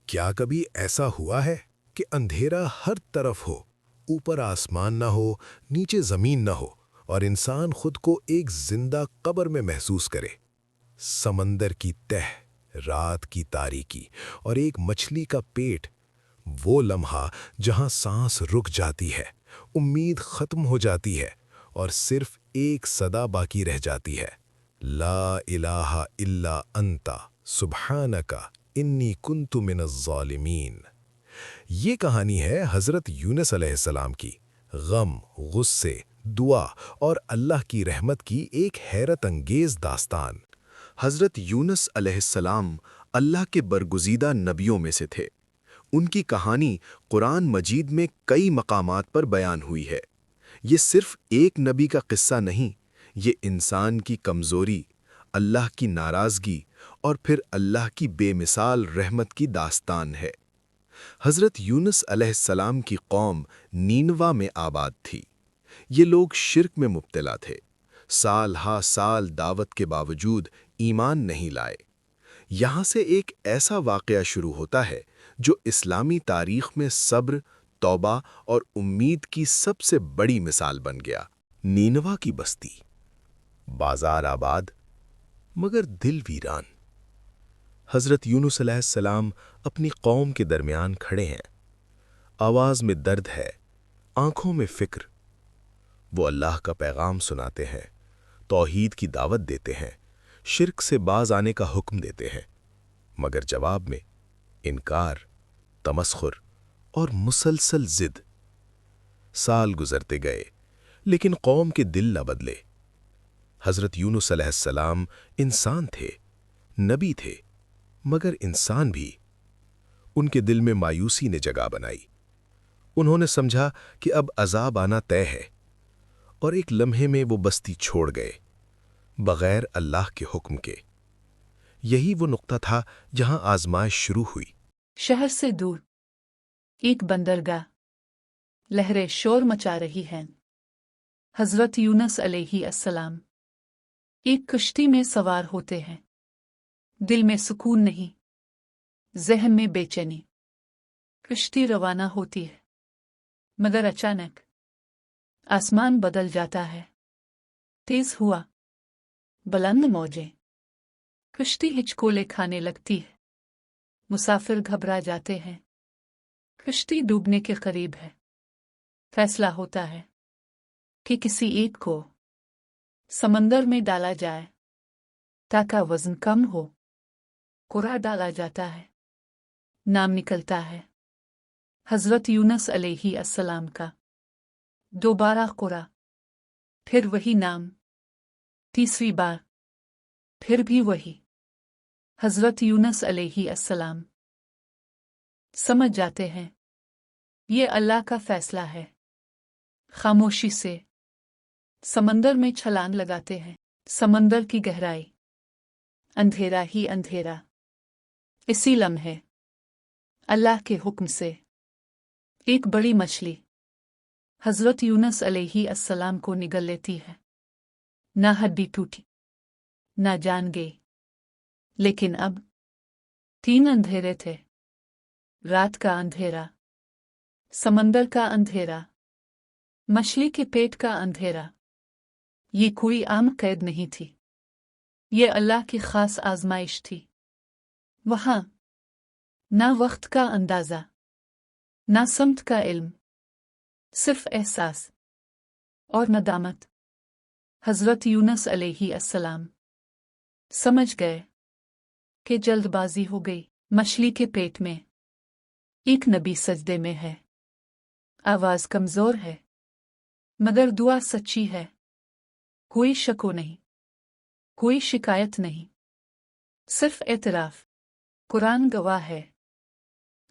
کیا کبھی ایسا ہوا ہے کہ اندھیرا ہر طرف ہو، اوپر آسمان نہ ہو، نیچے زمین نہ ہو، اور انسان خود کو ایک زندہ قبر میں محسوس کرے؟ سمندر کی تہ، رات کی تاریکی اور ایک مچھلی کا پیٹ، وہ لمحہ جہاں سانس رک جاتی ہے، امید ختم ہو جاتی ہے اور صرف ایک صدا باقی رہ جاتی ہے: لا الہ الا انت سبحانک انی کنت من الظالمین۔ یہ کہانی ہے حضرت یونس علیہ السلام کی، غم، غصے، دعا اور اللہ کی رحمت کی ایک حیرت انگیز داستان۔ حضرت یونس علیہ السلام اللہ کے برگزیدہ نبیوں میں سے تھے۔ ان کی کہانی قرآن مجید میں کئی مقامات پر بیان ہوئی ہے۔ یہ صرف ایک نبی کا قصہ نہیں، یہ انسان کی کمزوری، اللہ کی ناراضگی اور پھر اللہ کی بے مثال رحمت کی داستان ہے۔ حضرت یونس علیہ السلام کی قوم نینوا میں آباد تھی۔ یہ لوگ شرک میں مبتلا تھے، سال ہا سال دعوت کے باوجود ایمان نہیں لائے۔ یہاں سے ایک ایسا واقعہ شروع ہوتا ہے جو اسلامی تاریخ میں صبر، توبہ اور امید کی سب سے بڑی مثال بن گیا۔ نینوا کی بستی، بازار آباد مگر دل ویران۔ حضرت یونس علیہ السلام اپنی قوم کے درمیان کھڑے ہیں، آواز میں درد ہے، آنکھوں میں فکر۔ وہ اللہ کا پیغام سناتے ہیں، توحید کی دعوت دیتے ہیں، شرک سے باز آنے کا حکم دیتے ہیں، مگر جواب میں انکار، تمسخر اور مسلسل ضد۔ سال گزرتے گئے لیکن قوم کے دل نہ بدلے۔ حضرت یونس علیہ السلام انسان تھے، نبی تھے، مگر انسان بھی۔ ان کے دل میں مایوسی نے جگہ بنائی۔ انہوں نے سمجھا کہ اب عذاب آنا طے ہے، اور ایک لمحے میں وہ بستی چھوڑ گئے، بغیر اللہ کے حکم کے۔ یہی وہ نقطہ تھا جہاں آزمائش شروع ہوئی۔ شہر سے دور ایک بندرگاہ، لہریں شور مچا رہی ہیں۔ حضرت یونس علیہ السلام ایک کشتی میں سوار ہوتے ہیں۔ دل میں سکون نہیں، ذہن میں بے چینی۔ کشتی روانہ ہوتی ہے، مگر اچانک آسمان بدل جاتا ہے۔ تیز ہوا، بلند موجیں، کشتی ہچکولے کھانے لگتی ہے۔ مسافر گھبرا جاتے ہیں، کشتی ڈوبنے کے قریب ہے۔ فیصلہ ہوتا ہے کہ کسی ایک کو سمندر میں ڈالا جائے تاکہ وزن کم ہو۔ قرآن ڈالا جاتا ہے، نام نکلتا ہے حضرت یونس علیہ السلام کا۔ دوبارہ قرآن، پھر وہی نام، تیسری بار پھر بھی وہی حضرت یونس علیہ السلام۔ سمجھ جاتے ہیں یہ اللہ کا فیصلہ ہے۔ خاموشی سے سمندر میں چھلانگ لگاتے ہیں۔ سمندر کی گہرائی، اندھیرا ہی اندھیرا۔ اسی لمحے اللہ کے حکم سے ایک بڑی مچھلی حضرت یونس علیہ السلام کو نگل لیتی ہے۔ نہ ہڈی ٹوٹی، نہ جان گئی، لیکن اب 3 اندھیرے تھے: رات کا اندھیرا، سمندر کا اندھیرا، مچھلی کے پیٹ کا اندھیرا۔ یہ کوئی عام قید نہیں تھی، یہ اللہ کی خاص آزمائش تھی۔ وہاں نہ وقت کا اندازہ، نہ سمت کا علم، صرف احساس اور ندامت۔ حضرت یونس علیہ السلام سمجھ گئے کہ جلد بازی ہو گئی۔ مچھلی کے پیٹ میں ایک نبی سجدے میں ہے، آواز کمزور ہے مگر دعا سچی ہے۔ کوئی شکو نہیں، کوئی شکایت نہیں، صرف اعتراف۔ قرآن گواہ ہے،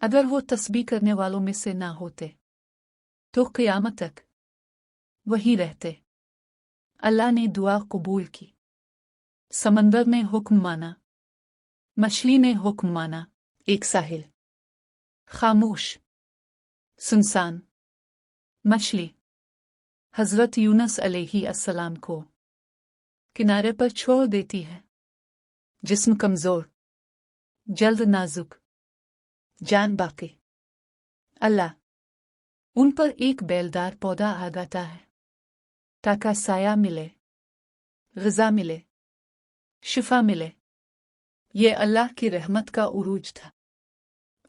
اگر وہ تسبیح کرنے والوں میں سے نہ ہوتے تو قیامت تک وہی رہتے۔ اللہ نے دعا قبول کی۔ سمندر نے حکم مانا، مچھلی نے حکم مانا۔ ایک ساحل، خاموش، سنسان۔ مچھلی حضرت یونس علیہ السلام کو کنارے پر چھوڑ دیتی ہے۔ جسم کمزور، جلد نازک، جان باقی اللہ ان پر ایک بیلدار پودا آگاتا ہے تاکہ سایہ ملے، غذا ملے، شفا ملے۔ یہ اللہ کی رحمت کا عروج تھا۔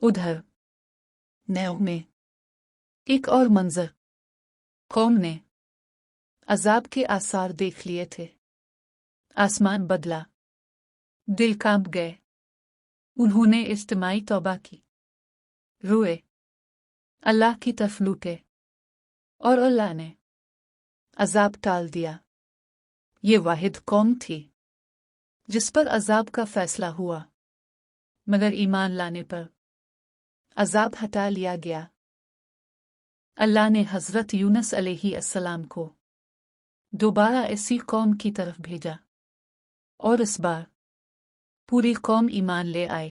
ادھر نیو میں ایک اور منظر، قوم نے عذاب کے آثار دیکھ لیے تھے۔ آسمان بدلا، دل کانپ گئے۔ انہوں نے اجتماعی توبہ کی، روئے، اللہ کی طرف لوٹے، اور اللہ نے عذاب ٹال دیا۔ یہ واحد قوم تھی جس پر عذاب کا فیصلہ ہوا، مگر ایمان لانے پر عذاب ہٹا لیا گیا۔ اللہ نے حضرت یونس علیہ السلام کو دوبارہ ایسی قوم کی طرف بھیجا، اور اس بار پوری قوم ایمان لے آئے۔